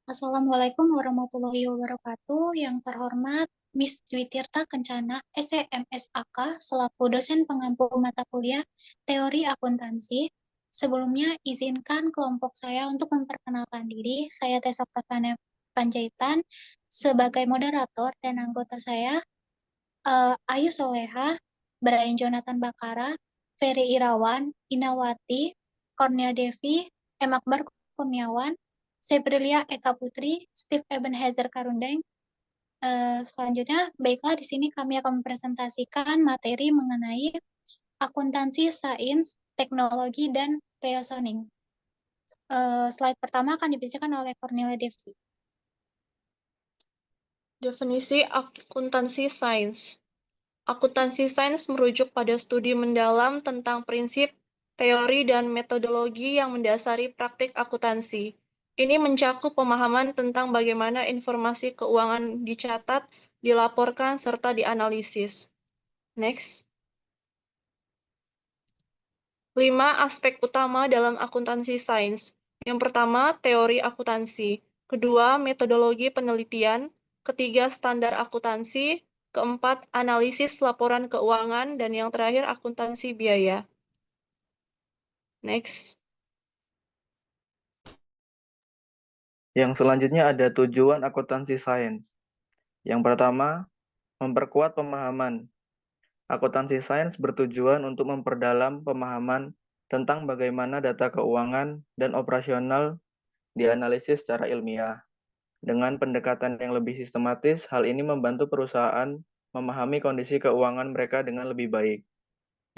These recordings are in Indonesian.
Assalamualaikum warahmatullahi wabarakatuh. Yang terhormat Miss Dwi Tirta Kencana, SEMSAK, selaku dosen pengampu mata kuliah Teori Akuntansi. Sebelumnya, izinkan kelompok saya untuk memperkenalkan diri. Saya Tessa Oktavana Panjaitan sebagai moderator dan anggota saya Ayu Soleha, Brian Jonathan Bakara, Ferry Irawan, Inawati, Cornelia Devi, M. Akbar Kurniawan, Seprilia Eka Putri, Steve Ebenezer Karundeng. Selanjutnya, baiklah di sini kami akan mempresentasikan materi mengenai akuntansi, sains, teknologi, dan reasoning. Slide pertama akan dibacakan oleh Cornelia Devi. Definisi akuntansi sains. Akuntansi sains merujuk pada studi mendalam tentang prinsip, teori, dan metodologi yang mendasari praktik akuntansi. Ini mencakup pemahaman tentang bagaimana informasi keuangan dicatat, dilaporkan, serta dianalisis. Next. 5 aspek utama dalam akuntansi sains. Yang pertama, teori akuntansi. Kedua, metodologi penelitian. Ketiga, standar akuntansi. Keempat, analisis laporan keuangan. Dan yang terakhir, akuntansi biaya. Next. Yang selanjutnya ada tujuan akuntansi sains. Yang pertama, memperkuat pemahaman. Akuntansi sains bertujuan untuk memperdalam pemahaman tentang bagaimana data keuangan dan operasional dianalisis secara ilmiah. Dengan pendekatan yang lebih sistematis, hal ini membantu perusahaan memahami kondisi keuangan mereka dengan lebih baik.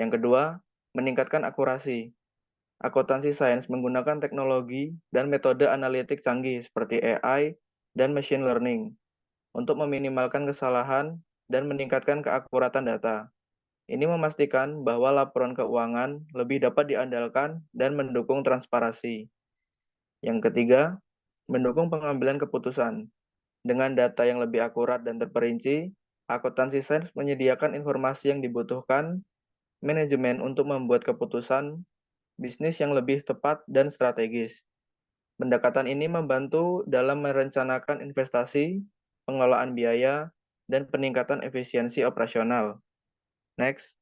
Yang kedua, meningkatkan akurasi. Akuntansi sains menggunakan teknologi dan metode analitik canggih seperti AI dan machine learning untuk meminimalkan kesalahan dan meningkatkan keakuratan data. Ini memastikan bahwa laporan keuangan lebih dapat diandalkan dan mendukung transparansi. Yang ketiga, mendukung pengambilan keputusan. Dengan data yang lebih akurat dan terperinci, akuntansi sains menyediakan informasi yang dibutuhkan manajemen untuk membuat keputusan bisnis yang lebih tepat dan strategis. Pendekatan ini membantu dalam merencanakan investasi, pengelolaan biaya, dan peningkatan efisiensi operasional. Next.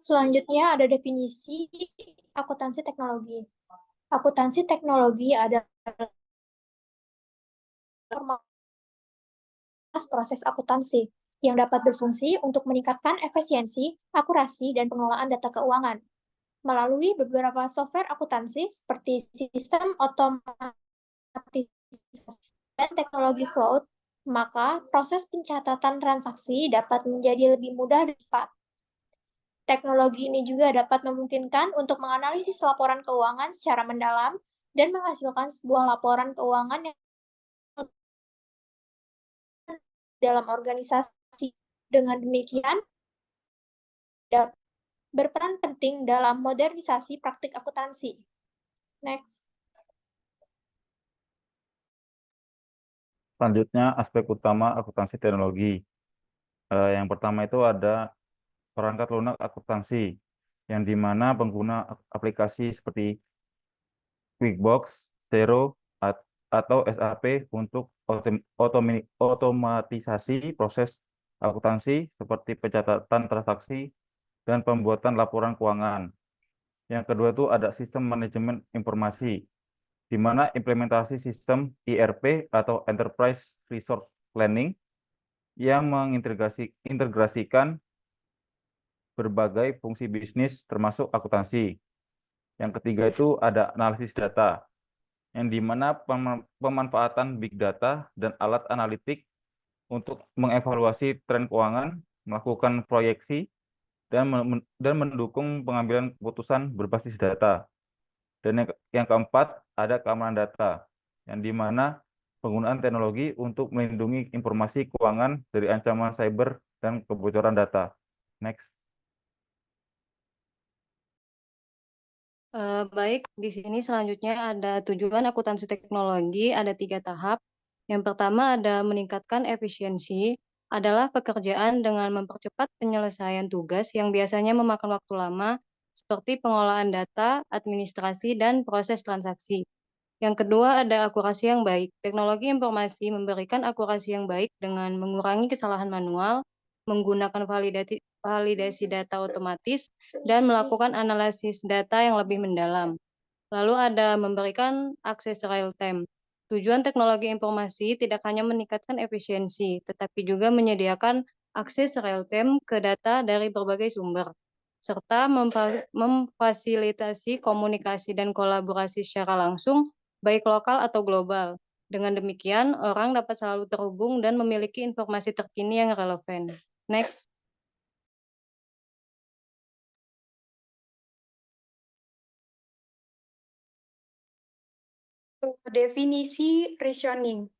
Selanjutnya ada definisi akuntansi teknologi. Akuntansi teknologi adalah proses akuntansi yang dapat berfungsi untuk meningkatkan efisiensi, akurasi, dan pengelolaan data keuangan. Melalui beberapa software akuntansi seperti sistem otomatisasi dan teknologi cloud, maka proses pencatatan transaksi dapat menjadi lebih mudah dan cepat. Teknologi ini juga dapat memungkinkan untuk menganalisis laporan keuangan secara mendalam dan menghasilkan sebuah laporan keuangan yang dalam organisasi. Dengan demikian, berperan penting dalam modernisasi praktik akuntansi. Next. Selanjutnya, aspek utama akuntansi teknologi. Yang pertama itu ada perangkat lunak akuntansi, yang dimana pengguna aplikasi seperti QuickBooks, Xero, atau SAP untuk otomatisasi proses akuntansi seperti pencatatan transaksi dan pembuatan laporan keuangan. Yang kedua itu ada sistem manajemen informasi, di mana implementasi sistem ERP atau Enterprise Resource Planning yang mengintegrasikan berbagai fungsi bisnis termasuk akuntansi. Yang ketiga itu ada analisis data, yang di mana pemanfaatan big data dan alat analitik untuk mengevaluasi tren keuangan, melakukan proyeksi, dan mendukung pengambilan keputusan berbasis data. Dan yang keempat, ada keamanan data, yang di mana penggunaan teknologi untuk melindungi informasi keuangan dari ancaman cyber dan kebocoran data. Next. Baik, di sini selanjutnya ada tujuan akuntansi teknologi, ada 3 tahap. Yang pertama ada meningkatkan efisiensi, adalah pekerjaan dengan mempercepat penyelesaian tugas yang biasanya memakan waktu lama seperti pengolahan data, administrasi, dan proses transaksi. Yang kedua ada akurasi yang baik. Teknologi informasi memberikan akurasi yang baik dengan mengurangi kesalahan manual, menggunakan validasi data otomatis, dan melakukan analisis data yang lebih mendalam. Lalu ada memberikan akses real time. Tujuan teknologi informasi tidak hanya meningkatkan efisiensi, tetapi juga menyediakan akses real time ke data dari berbagai sumber, serta memfasilitasi komunikasi dan kolaborasi secara langsung, baik lokal atau global. Dengan demikian, orang dapat selalu terhubung dan memiliki informasi terkini yang relevan. Next. Definisi reasoning.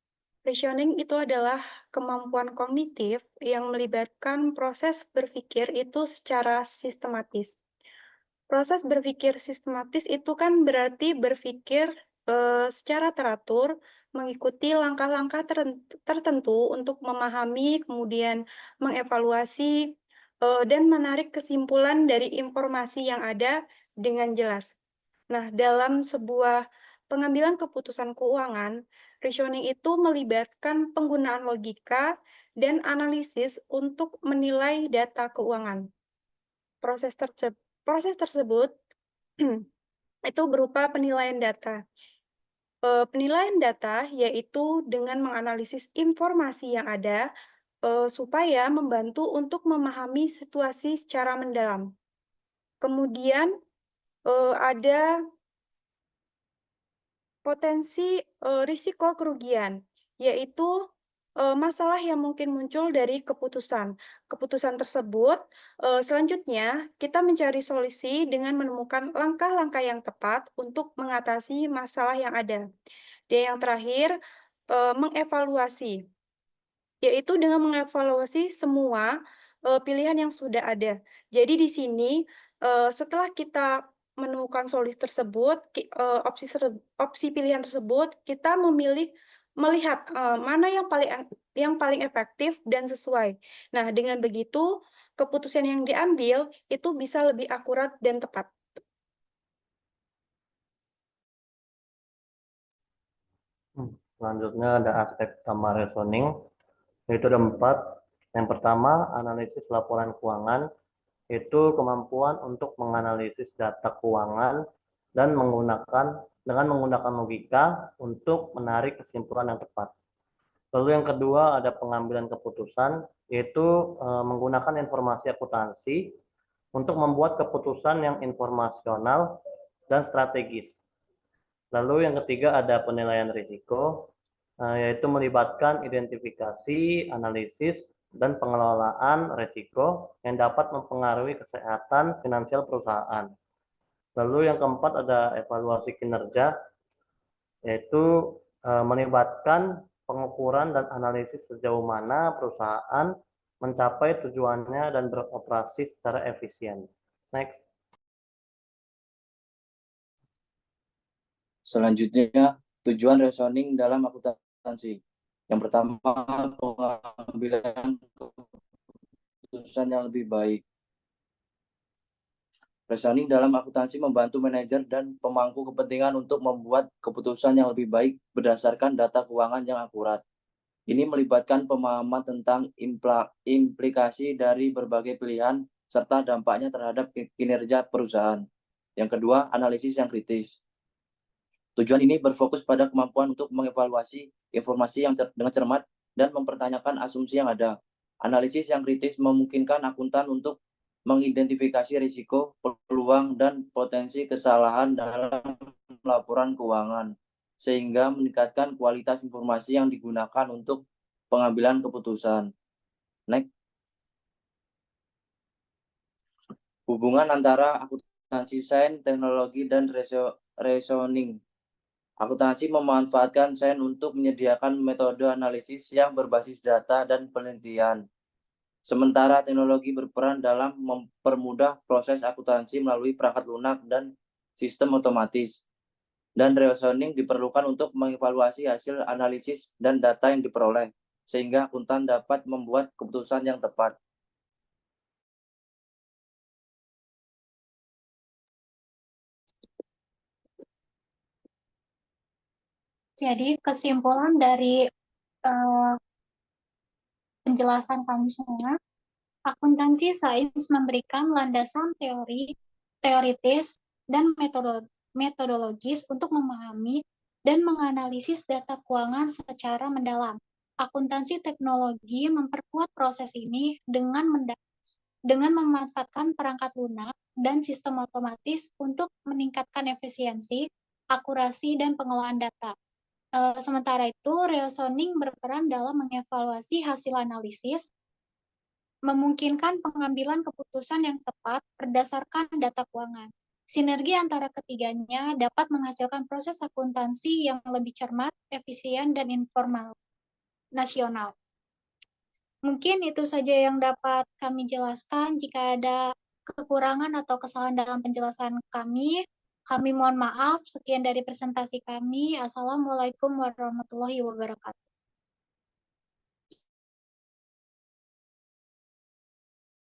Reasoning itu adalah kemampuan kognitif yang melibatkan proses berpikir itu secara sistematis. Proses berpikir sistematis itu kan berarti berpikir secara teratur, mengikuti langkah-langkah tertentu untuk memahami, kemudian mengevaluasi, dan menarik kesimpulan dari informasi yang ada dengan jelas. Nah, dalam sebuah pengambilan keputusan keuangan, reasoning itu melibatkan penggunaan logika dan analisis untuk menilai data keuangan. Proses tersebut itu berupa penilaian data. Penilaian data yaitu dengan menganalisis informasi yang ada supaya membantu untuk memahami situasi secara mendalam. Kemudian ada potensi risiko kerugian, yaitu masalah yang mungkin muncul dari keputusan. Keputusan tersebut selanjutnya kita mencari solusi dengan menemukan langkah-langkah yang tepat untuk mengatasi masalah yang ada. Dan yang terakhir, mengevaluasi, yaitu dengan mengevaluasi semua pilihan yang sudah ada. Jadi di sini setelah kita menemukan solusi tersebut, opsi pilihan tersebut, kita melihat mana yang paling efektif dan sesuai. Nah, dengan begitu keputusan yang diambil itu bisa lebih akurat dan tepat. Selanjutnya ada aspek utama reasoning, yaitu ada 4. Yang pertama, analisis laporan keuangan, yaitu kemampuan untuk menganalisis data keuangan dan dengan menggunakan logika untuk menarik kesimpulan yang tepat. Lalu yang kedua ada pengambilan keputusan, yaitu menggunakan informasi akuntansi untuk membuat keputusan yang informasional dan strategis. Lalu yang ketiga ada penilaian risiko, yaitu melibatkan identifikasi, analisis, dan pengelolaan risiko yang dapat mempengaruhi kesehatan finansial perusahaan. Lalu yang keempat ada evaluasi kinerja, yaitu melibatkan pengukuran dan analisis sejauh mana perusahaan mencapai tujuannya dan beroperasi secara efisien. Next. Selanjutnya, tujuan reasoning dalam akuntansi. Yang pertama, pengambilan keputusan yang lebih baik. Reasoning dalam akuntansi membantu manajer dan pemangku kepentingan untuk membuat keputusan yang lebih baik berdasarkan data keuangan yang akurat. Ini melibatkan pemahaman tentang implikasi dari berbagai pilihan serta dampaknya terhadap kinerja perusahaan. Yang kedua, analisis yang kritis. Tujuan ini berfokus pada kemampuan untuk mengevaluasi informasi yang dengan cermat dan mempertanyakan asumsi yang ada. Analisis yang kritis memungkinkan akuntan untuk mengidentifikasi risiko, peluang, dan potensi kesalahan dalam laporan keuangan, sehingga meningkatkan kualitas informasi yang digunakan untuk pengambilan keputusan. Next. Hubungan antara akuntansi sains, teknologi, dan reasoning. Akuntansi memanfaatkan sains untuk menyediakan metode analisis yang berbasis data dan penelitian. Sementara teknologi berperan dalam mempermudah proses akuntansi melalui perangkat lunak dan sistem otomatis. Dan reasoning diperlukan untuk mengevaluasi hasil analisis dan data yang diperoleh, sehingga akuntan dapat membuat keputusan yang tepat. Jadi kesimpulan dari penjelasan kami semua, akuntansi sains memberikan landasan teoritis, dan metodologis untuk memahami dan menganalisis data keuangan secara mendalam. Akuntansi teknologi memperkuat proses ini dengan memanfaatkan perangkat lunak dan sistem otomatis untuk meningkatkan efisiensi, akurasi, dan pengelolaan data. Sementara itu, reasoning berperan dalam mengevaluasi hasil analisis, memungkinkan pengambilan keputusan yang tepat berdasarkan data keuangan. Sinergi antara ketiganya dapat menghasilkan proses akuntansi yang lebih cermat, efisien, dan informal nasional. Mungkin itu saja yang dapat kami jelaskan. Jika ada kekurangan atau kesalahan dalam penjelasan kami mohon maaf. Sekian dari presentasi kami. Assalamualaikum warahmatullahi wabarakatuh.